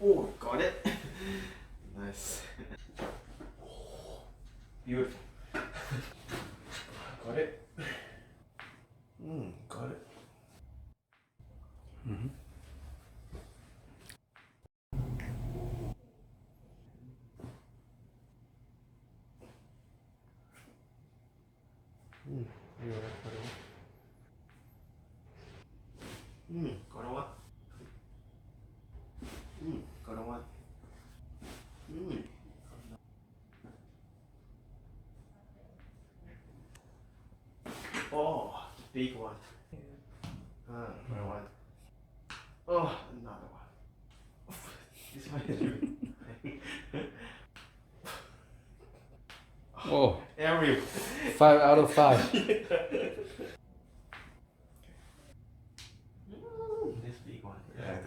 Oh, got it. Nice. Beautiful. Got it. Got it. Got it what? Got it what? Oh, big one. Got one. Oh, another one. This one is really. Oh, Ariel. 5 out of 5. This big one. Yeah.